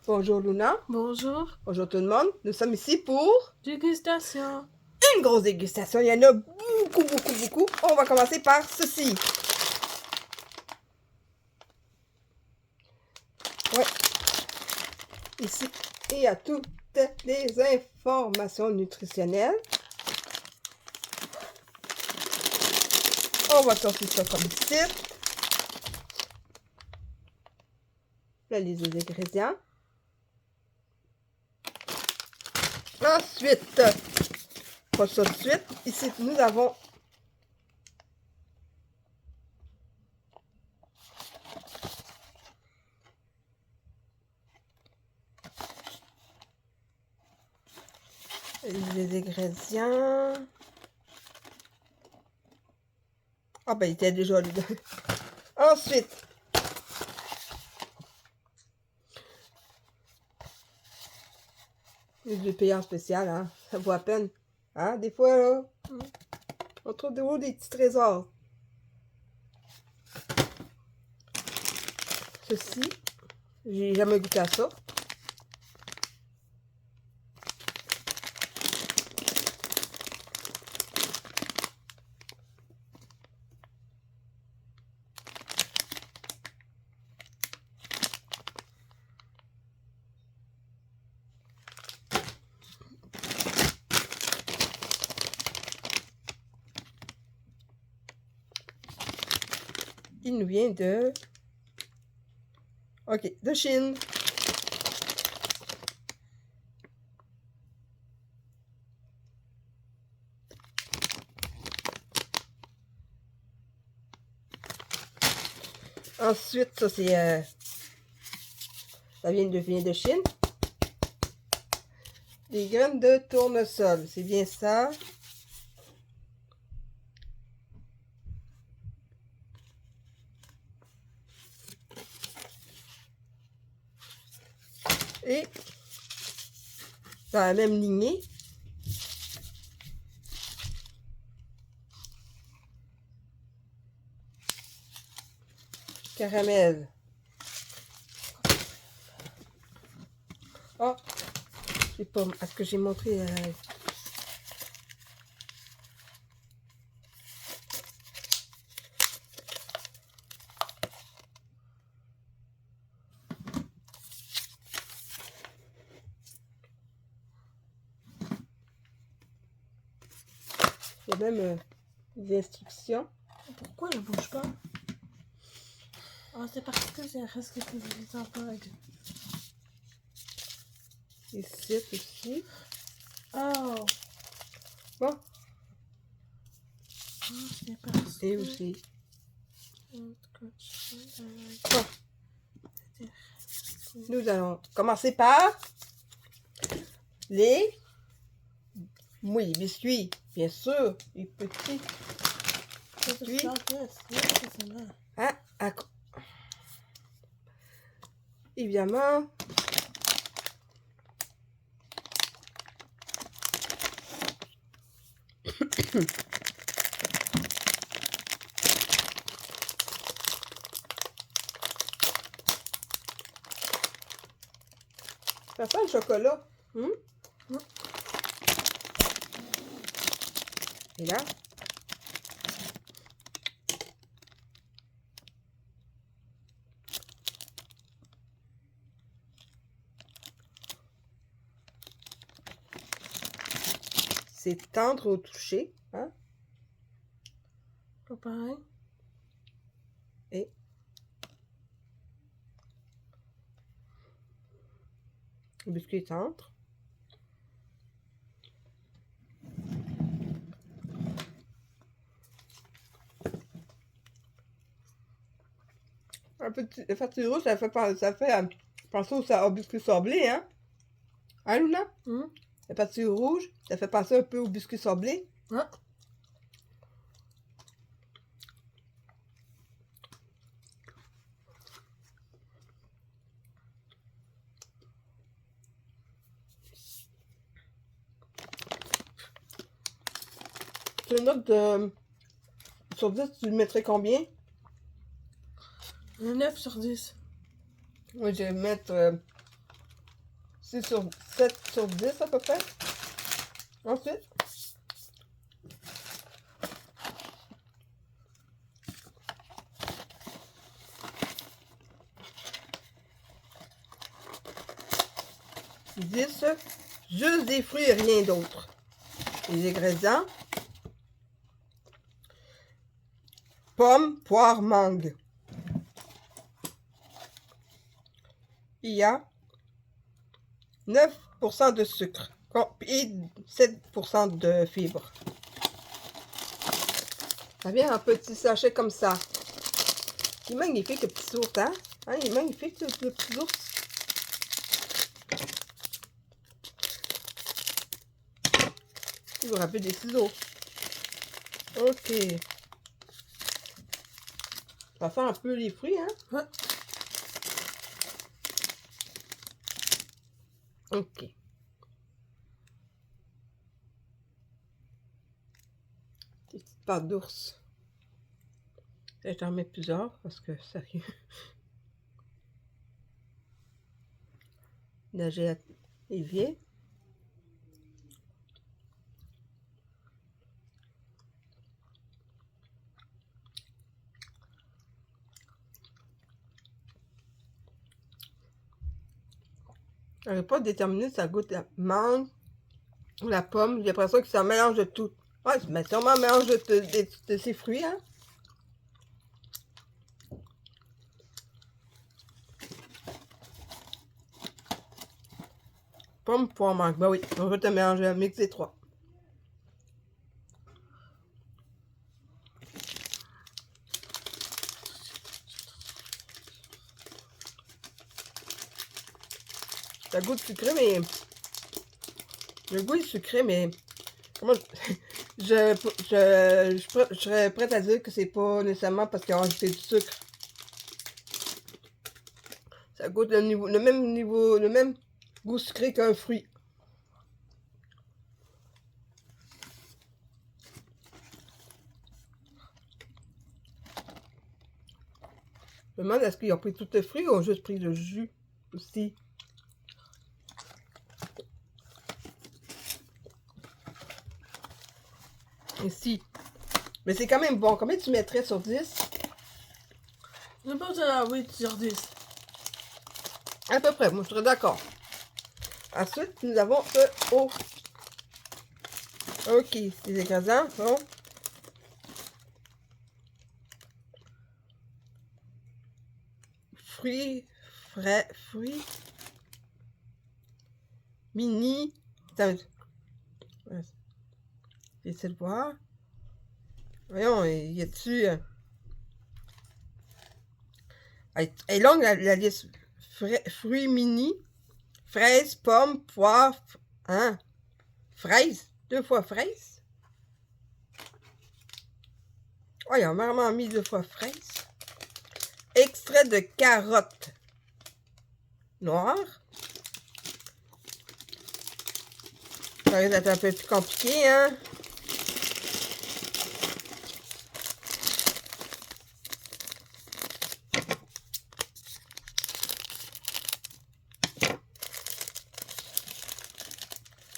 Bonjour Luna. Bonjour. Bonjour tout le monde. Nous sommes ici pour Dégustation. une grosse dégustation. Il y en a beaucoup. On va commencer par ceci. Ouais. Ici, il y a toutes les informations nutritionnelles. On va sortir ça comme site. La liste des ingrédients. Ensuite, pas ça de suite. Ici, nous avons les ingrédients. Ah ben, il était déjà là. Ensuite, les payants spécial, hein. Ça vaut à peine. Hein, des fois, là, on trouve des petits trésors. Ceci, j'ai jamais goûté à ça. Il nous vient de... OK, de Chine. Ensuite, ça c'est... ça vient de Chine. Des graines de tournesol, c'est bien ça. Et dans la même lignée, caramel. Oh, je sais pas, est-ce que j'ai montré... Il y a même des instructions. Pourquoi elle bouge pas? Ah, c'est parce que c'est reste que tu un peu avec. Ici aussi. Oh! Bon. Ah, c'est parce que... Et aussi. Bon. Nous allons commencer par les... Oui, biscuits, bien sûr. Les petits biscuits. Hein? Évidemment. Ça sent le chocolat. Et là? C'est tendre au toucher. Hein? Pas pareil. Et le biscuit est tendre. Un petit, le fatu rouge, ça fait penser au biscuit sablé, hein? Hein, Luna? Le fatu rouge, ça fait penser un peu au biscuit sablé. Ouais. Tu une note de... Sur 10, tu le mettrais combien? 9 sur 10. Moi, je vais mettre 6 sur 7 sur 10 à peu près. Ensuite, dix, juste des fruits et rien d'autre. Les ingrédients: pommes, poires, mangue. Il y a 9% de sucre et 7% de fibres. Ça vient en petit sachet comme ça. Il est magnifique, le petit ours, hein? Il est magnifique, le petit ours. Il vous rappelle des ciseaux. Ok. On va faire un peu les fruits, hein? Ouais. Ok. Des petites pattes d'ours. Je t'en mets plusieurs parce que sérieux. Nager à évier. Je n'arrive pas à déterminer si ça goûte la mangue ou la pomme. J'ai l'impression que c'est un mélange de tout. Ouais, c'est sûrement un mélange de ces fruits, hein. Pomme, poire, mangue. Ben oui, on va te mélanger un mix des trois. Ça goûte sucré, mais... Le goût est sucré, mais... Comment... je serais prête à dire que c'est pas nécessairement parce qu'ils ont ajouté du sucre. Ça goûte le même goût sucré qu'un fruit. Je me demande est-ce qu'ils ont pris tout le fruit ou ont juste pris le jus aussi. Ici. Mais c'est quand même bon. Combien tu mettrais sur 10? Je pense à 8 sur 10. À peu près, moi je serais d'accord. Ensuite, nous avons le haut. Ok, les ingrédients sont fruits, fruits, mini. J'essaie de voir. Voyons, y a-tu... Elle est longue la liste. Fruits mini, fraises, pommes, poires, hein? Fraises, 2 fois fraises. Oh, ils ont vraiment mis 2 fois fraises. Extrait de carottes noires. Ça risque d'être un peu plus compliqué, hein?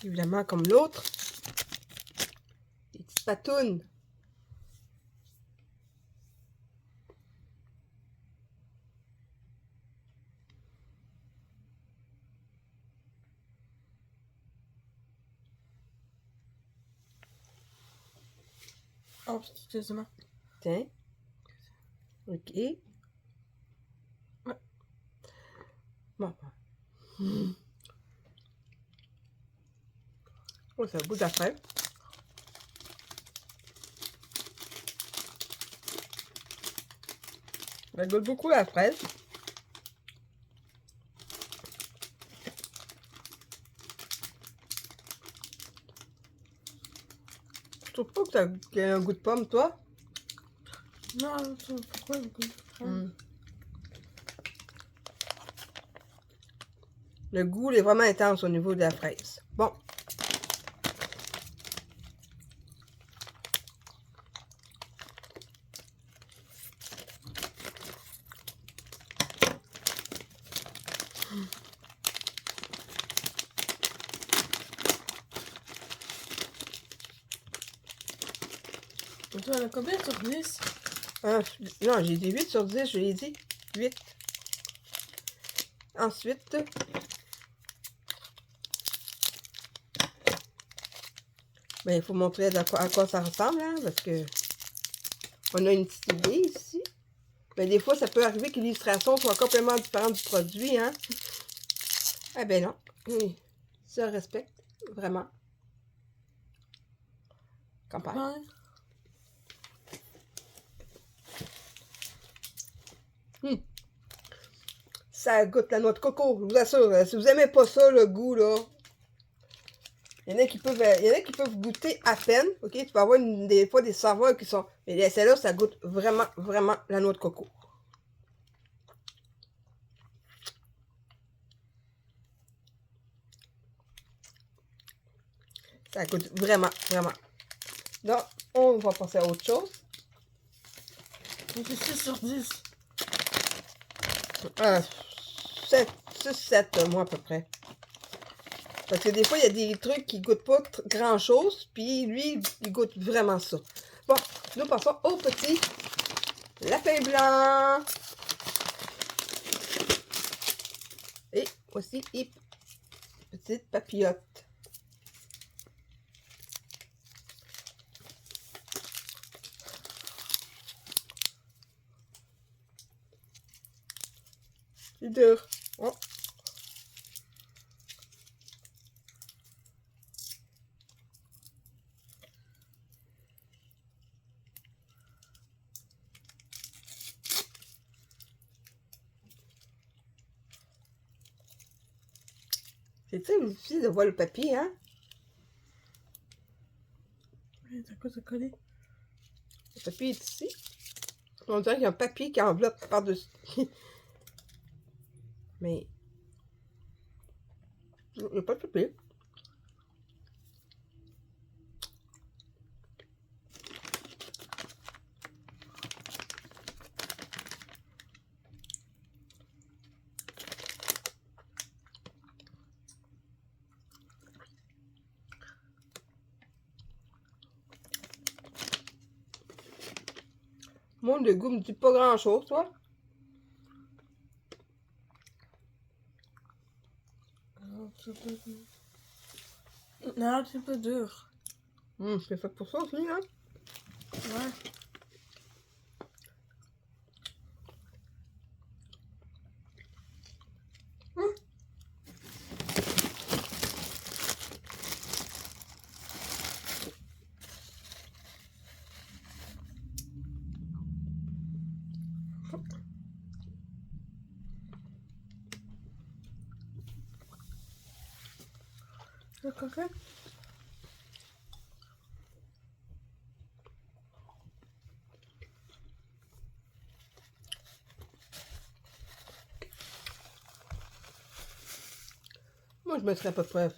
Évidemment, comme l'autre. Des petites patounes. Oh, excuse-moi. Tiens. Ok. Ouais. Bon. Oh, ça goûte à fraise. Ça goûte beaucoup la fraise. Je trouve pas que ça qu'il y a un goût de pomme, toi. Non, pourquoi le goût? Le goût est vraiment intense au niveau de la fraise. Bon. Et toi, elle a combien sur 10? Non, j'ai dit 8 sur 10, je l'ai dit. 8. Ensuite, ben, il faut montrer à quoi ça ressemble, hein, parce que on a une petite idée ici. Mais des fois, ça peut arriver que l'illustration soit complètement différente du produit, hein. Ah ben non. Oui, ça respecte, vraiment. Campagne. Ouais. Ça goûte la noix de coco, je vous assure. Si vous aimez pas ça, le goût, là, il y en a qui peuvent goûter à peine, ok? Tu peux avoir des fois des saveurs qui sont... Mais celle-là, ça goûte vraiment, vraiment la noix de coco. Ça goûte vraiment, vraiment. Donc, on va passer à autre chose. C'est 6 sur 10. 6-7, moi, à peu près. Parce que des fois, il y a des trucs qui goûtent pas grand-chose, puis lui, il goûte vraiment ça. Bon, nous passons au petit lapin blanc. Et aussi, petite papillote. C'est dur. Oh. C'est très difficile de voir le papier, hein? Oui, t'as quoi de coller? Le papier est ici. On dirait qu'il y a un papier qui enveloppe par-dessus. Mais il n'y a pas de papier. Mon le goût me dit pas grand-chose, toi. Non, un petit peu dur. C'est fait pour ça aussi, hein? Ouais. Le coquin? Moi, je mettrais à peu près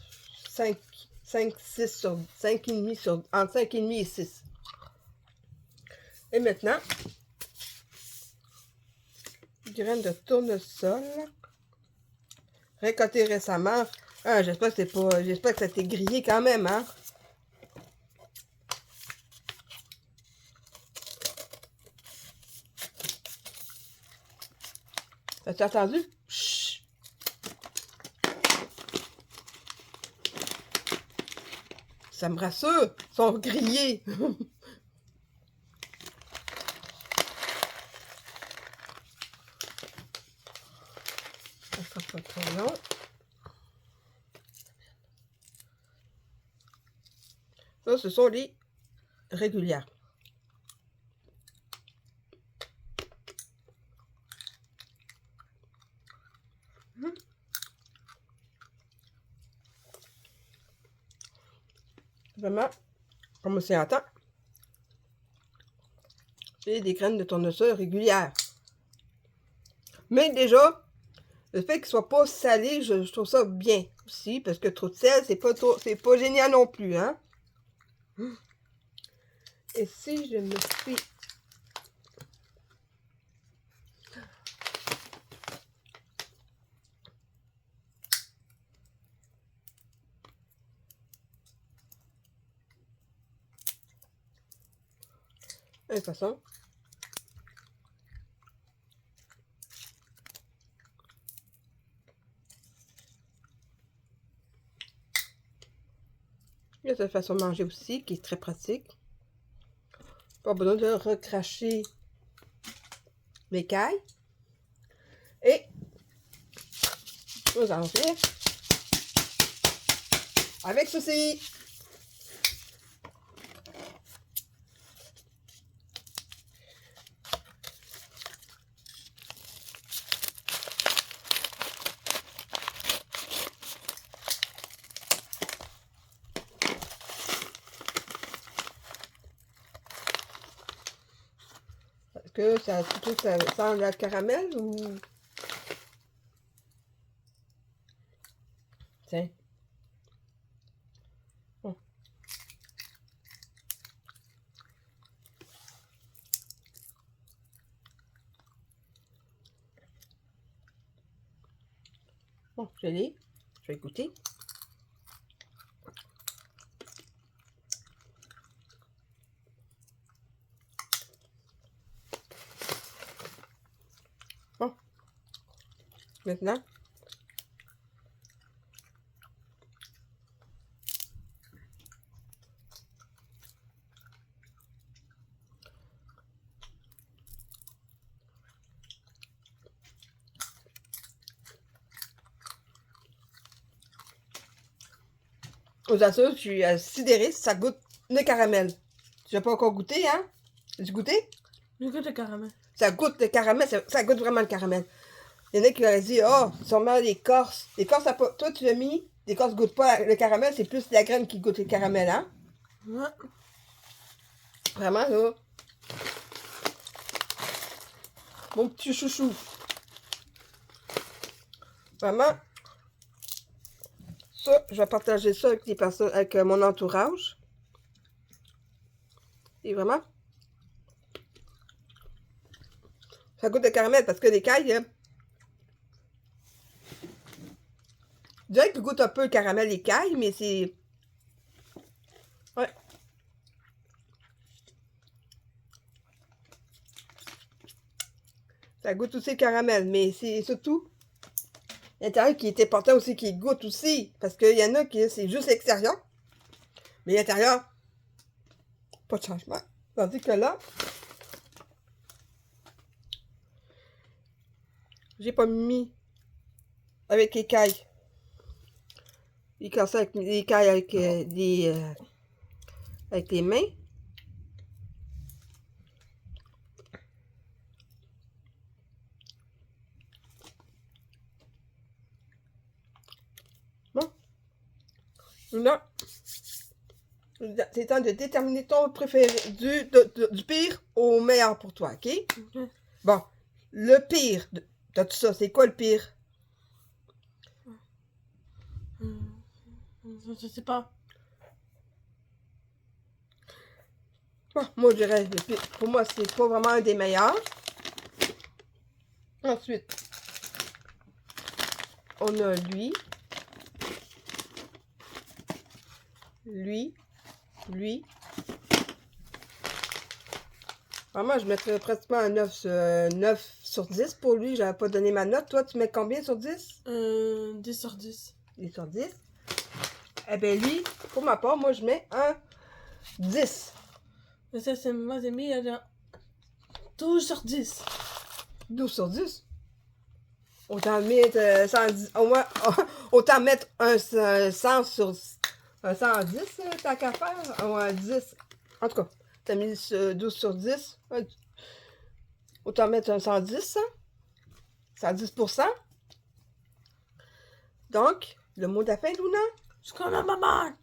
5, 6 sur 5,5 sur... Entre 5,5 et 6. Et maintenant, graines de tournesol. Récoltées récemment. Ah, j'espère que c'est pas... J'espère que ça a été grillé quand même, hein? As-tu entendu? Chut! Ça me rassure. Ils sont grillés. Ça sera pas trop long. Ça, ce sont les régulières. Vraiment, comme on s'y entend, c'est des graines de tournesol régulières. Mais déjà, le fait qu'ils ne soient pas salés, je trouve ça bien aussi, parce que trop de sel, c'est pas génial non plus, hein. Et si je me suis... De toute façon. Il y a cette façon de manger aussi qui est très pratique. Pas besoin de recracher l'écaille. Et nous allons faire avec ceci. Est-ce que ça sent le caramel ou... Tiens. Bon. Bon, je l'ai. Je vais goûter. Bon. Maintenant. Je vous assure, je suis sidérée, ça goûte le caramel. Tu n'as pas encore goûté, hein? As-tu goûté? Je goûte le caramel. Ça goûte le caramel, ça goûte vraiment le caramel. Il y en a qui auraient dit, oh, sûrement l'écorce. L'écorce, toi, tu l'as mis, l'écorce ne goûte pas le caramel, c'est plus la graine qui goûte le caramel, hein? Ouais. Vraiment, là. Mon petit chouchou. Vraiment. Ça, je vais partager ça avec les personnes, avec mon entourage. Et vraiment, ça goûte le caramel parce que l'écaille, je dirais qu'il goûte un peu le caramel l'écaille, mais c'est... Ouais. Ça goûte aussi le caramel, mais c'est surtout l'intérieur qui est important aussi, qui goûte aussi. Parce qu'il y en a qui, c'est juste l'extérieur. Mais l'intérieur, pas de changement. Tandis que là, j'ai pas mis avec l'écaille. L'écaille avec l'écaille avec les mains. Bon. Là, c'est temps de déterminer ton préféré du pire au meilleur pour toi, ok? Ok. Bon, le pire de tout ça, c'est quoi le pire? Je sais pas. Bon, moi, je dirais, le pire, pour moi, c'est pas vraiment un des meilleurs. Ensuite, on a lui. Vraiment, je mettrais pratiquement un 9 sur 10 pour lui. J'avais pas donné ma note. Toi, tu mets combien sur 10? 10 sur 10. 10 sur 10. Eh bien, lui, pour ma part, moi, je mets un 10. Mais ça, c'est moi, j'ai mis 12 sur 10. 12 sur 10. Autant mettre 110. Au moins, autant mettre un 100 sur... Un 110, t'as qu'à faire. Ou un 10. En tout cas, t'as mis 12 sur 10. Autant mettre un 110, hein? 110%. Donc, le mot de la fin, Luna? Je suis comme ma maman.